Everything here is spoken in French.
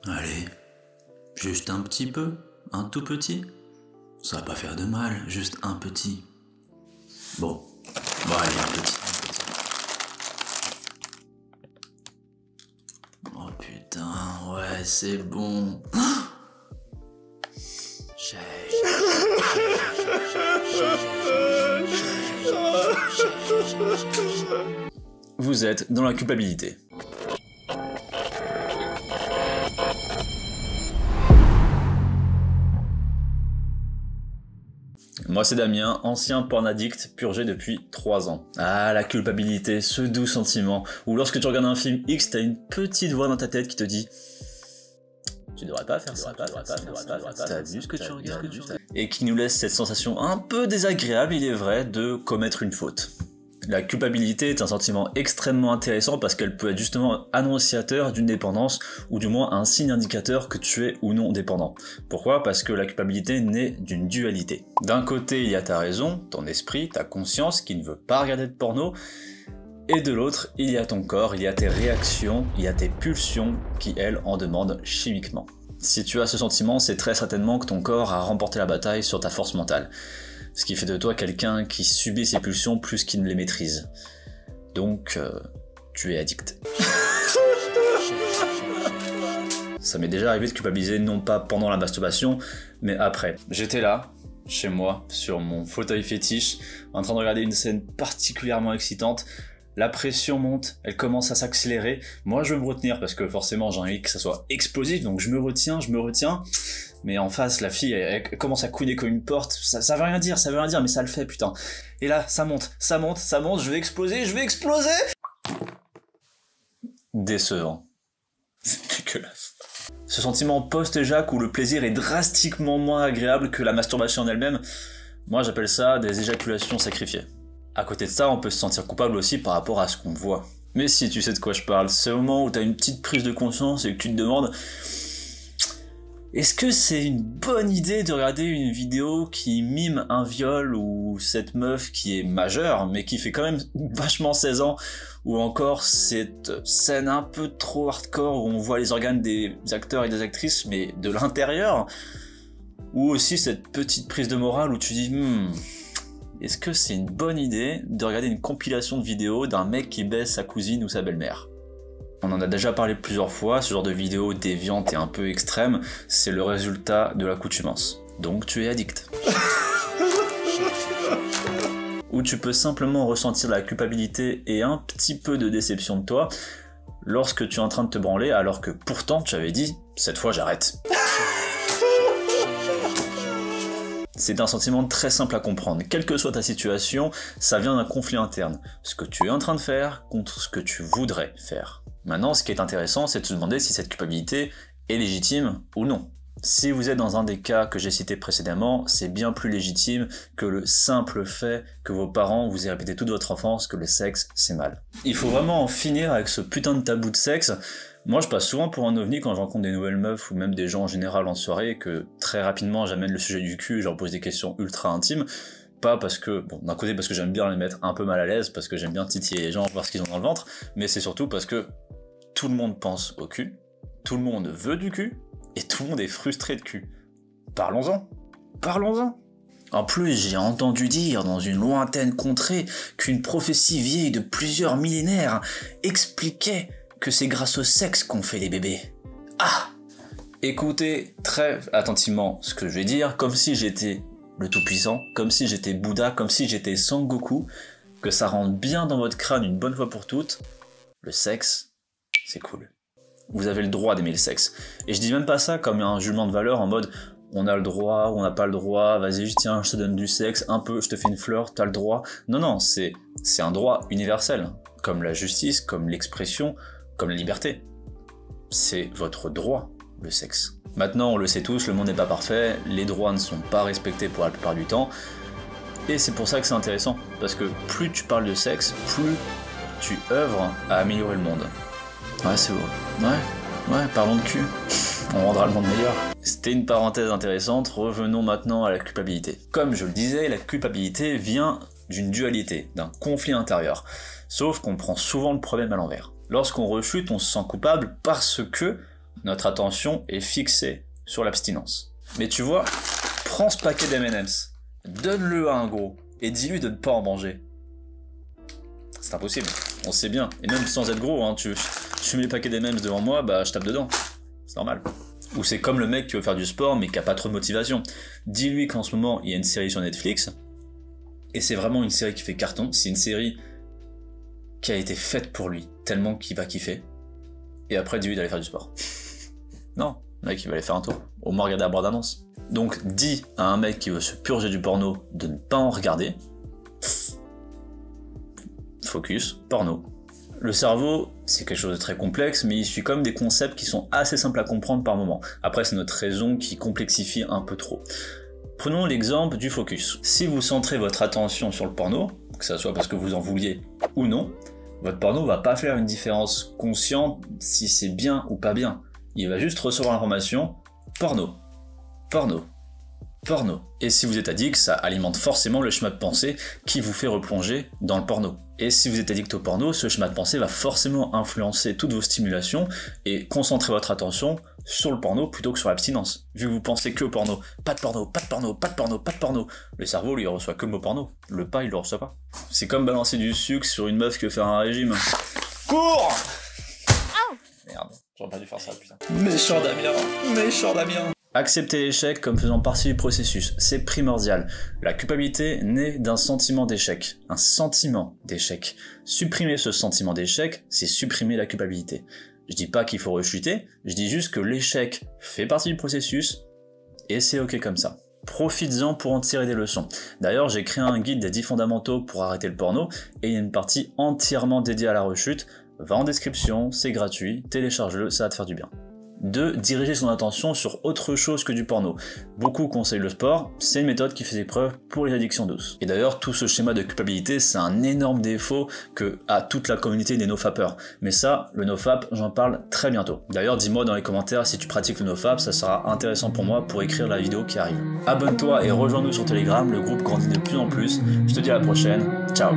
Allez, juste un petit peu, un tout petit. Ça va pas faire de mal, juste un petit. Bon, allez, un petit. Oh putain, ouais, c'est bon. Vous êtes dans la culpabilité. Moi c'est Damien, ancien porn addict purgé depuis 3 ans. Ah, la culpabilité, ce doux sentiment où lorsque tu regardes un film X, t'as une petite voix dans ta tête qui te dit tu devrais pas faire ça, t'as vu ce que tu regardes, et qui nous laisse cette sensation un peu désagréable, il est vrai, de commettre une faute. La culpabilité est un sentiment extrêmement intéressant parce qu'elle peut être justement annonciateur d'une dépendance ou du moins un signe indicateur que tu es ou non dépendant. Pourquoi ? Parce que la culpabilité naît d'une dualité. D'un côté, il y a ta raison, ton esprit, ta conscience qui ne veut pas regarder de porno, et de l'autre, il y a ton corps, il y a tes réactions, il y a tes pulsions qui, elles, en demandent chimiquement. Si tu as ce sentiment, c'est très certainement que ton corps a remporté la bataille sur ta force mentale. Ce qui fait de toi quelqu'un qui subit ses pulsions plus qu'il ne les maîtrise. Donc, tu es addict. Ça m'est déjà arrivé de culpabiliser non pas pendant la masturbation, mais après. J'étais là, chez moi, sur mon fauteuil fétiche, en train de regarder une scène particulièrement excitante. La pression monte, elle commence à s'accélérer. Moi, je veux me retenir parce que forcément, j'ai envie que ça soit explosif, donc je me retiens. Mais en face, la fille, elle commence à couiner comme une porte. Ça veut rien dire, mais ça le fait, putain. Et là, ça monte, je vais exploser. Décevant. C'est dégueulasse. Ce sentiment post-éjac où le plaisir est drastiquement moins agréable que la masturbation en elle-même, moi j'appelle ça des éjaculations sacrifiées. À côté de ça, on peut se sentir coupable aussi par rapport à ce qu'on voit. Mais si tu sais de quoi je parle, c'est au moment où t'as une petite prise de conscience et que tu te demandes est-ce que c'est une bonne idée de regarder une vidéo qui mime un viol ou cette meuf qui est majeure mais qui fait quand même vachement 16 ans, ou encore cette scène un peu trop hardcore où on voit les organes des acteurs et des actrices mais de l'intérieur, ou aussi cette petite prise de morale où tu dis est-ce que c'est une bonne idée de regarder une compilation de vidéos d'un mec qui baise sa cousine ou sa belle-mère ? On en a déjà parlé plusieurs fois, ce genre de vidéo déviante et un peu extrême, c'est le résultat de l'accoutumance. Donc tu es addict. Ou tu peux simplement ressentir la culpabilité et un petit peu de déception de toi lorsque tu es en train de te branler alors que pourtant tu avais dit « cette fois j'arrête ». C'est un sentiment très simple à comprendre. Quelle que soit ta situation, ça vient d'un conflit interne. Ce que tu es en train de faire contre ce que tu voudrais faire. Maintenant, ce qui est intéressant, c'est de se demander si cette culpabilité est légitime ou non. Si vous êtes dans un des cas que j'ai cités précédemment, c'est bien plus légitime que le simple fait que vos parents vous aient répété toute votre enfance que le sexe, c'est mal. Il faut vraiment en finir avec ce putain de tabou de sexe. Moi, je passe souvent pour un ovni quand je rencontre des nouvelles meufs ou même des gens en général en soirée et que très rapidement j'amène le sujet du cul et je leur pose des questions ultra intimes. Pas parce que, bon, d'un côté parce que j'aime bien les mettre un peu mal à l'aise, parce que j'aime bien titiller les gens, voir ce qu'ils ont dans le ventre, mais c'est surtout parce que tout le monde pense au cul, tout le monde veut du cul, et tout le monde est frustré de cul. Parlons-en. En plus, j'ai entendu dire dans une lointaine contrée qu'une prophétie vieille de plusieurs millénaires expliquait que c'est grâce au sexe qu'on fait les bébés. Ah ! Écoutez très attentivement ce que je vais dire, comme si j'étais le Tout-Puissant, comme si j'étais Bouddha, comme si j'étais Sangoku, que ça rentre bien dans votre crâne une bonne fois pour toutes. Le sexe, c'est cool. Vous avez le droit d'aimer le sexe. Et je dis même pas ça comme un jugement de valeur en mode on a le droit, on n'a pas le droit, vas-y, tiens, je te donne du sexe, un peu, je te fais une fleur, t'as le droit. Non, c'est un droit universel, comme la justice, comme l'expression, comme la liberté. C'est votre droit, le sexe. Maintenant, on le sait tous, le monde n'est pas parfait, les droits ne sont pas respectés pour la plupart du temps, et c'est pour ça que c'est intéressant, parce que plus tu parles de sexe, plus tu œuvres à améliorer le monde. Ouais, c'est beau. Ouais, parlons de cul. On rendra le monde meilleur. C'était une parenthèse intéressante, revenons maintenant à la culpabilité. Comme je le disais, la culpabilité vient d'une dualité, d'un conflit intérieur. Sauf qu'on prend souvent le problème à l'envers. Lorsqu'on rechute, on se sent coupable parce que Notre attention est fixée sur l'abstinence. Mais tu vois, prends ce paquet d'M&M's, donne-le à un gros, et dis-lui de ne pas en manger. C'est impossible, on sait bien. Et même sans être gros, hein, tu mets les paquets d'M&M's devant moi, bah je tape dedans. C'est normal. Ou c'est comme le mec qui veut faire du sport mais qui a pas trop de motivation. Dis-lui qu'en ce moment il y a une série sur Netflix, et c'est vraiment une série qui fait carton, c'est une série qui a été faite pour lui, tellement qu'il va kiffer. Et après dis-lui d'aller faire du sport. Non, le mec il va aller faire un tour, au moins regarder la bande-annonce. Donc dis à un mec qui veut se purger du porno de ne pas en regarder. Focus, porno. Le cerveau, c'est quelque chose de très complexe, mais il suit comme des concepts qui sont assez simples à comprendre par moment. Après, c'est notre raison qui complexifie un peu trop. Prenons l'exemple du focus. Si vous centrez votre attention sur le porno, que ce soit parce que vous en vouliez ou non, votre porno va pas faire une différence consciente si c'est bien ou pas bien. Il va juste recevoir l'information porno, porno, porno. Et si vous êtes addict, ça alimente forcément le schéma de pensée qui vous fait replonger dans le porno. Et si vous êtes addict au porno, ce schéma de pensée va forcément influencer toutes vos stimulations et concentrer votre attention sur le porno plutôt que sur l'abstinence. Vu que vous pensez que au porno, pas de porno, pas de porno, pas de porno, pas de porno, le cerveau lui reçoit que le mot porno. Le pas, il le reçoit pas. C'est comme balancer du sucre sur une meuf qui veut faire un régime. Cours! Merde, j'aurais pas dû faire ça, putain. Méchant Damien, méchant Damien. Accepter l'échec comme faisant partie du processus, c'est primordial. La culpabilité naît d'un sentiment d'échec. Un sentiment d'échec. Supprimer ce sentiment d'échec, c'est supprimer la culpabilité. Je dis pas qu'il faut rechuter, je dis juste que l'échec fait partie du processus, et c'est ok comme ça. Profites-en pour en tirer des leçons. D'ailleurs, j'ai créé un guide des 10 fondamentaux pour arrêter le porno, et il y a une partie entièrement dédiée à la rechute. Va en description, c'est gratuit, télécharge-le, ça va te faire du bien. 2. Diriger son attention sur autre chose que du porno. Beaucoup conseillent le sport, c'est une méthode qui fait ses preuves pour les addictions douces. Et d'ailleurs, tout ce schéma de culpabilité, c'est un énorme défaut que a toute la communauté des nofapeurs. Mais ça, le nofap, j'en parle très bientôt. D'ailleurs, dis-moi dans les commentaires si tu pratiques le nofap, ça sera intéressant pour moi pour écrire la vidéo qui arrive. Abonne-toi et rejoins-nous sur Telegram, le groupe grandit de plus en plus. Je te dis à la prochaine, ciao.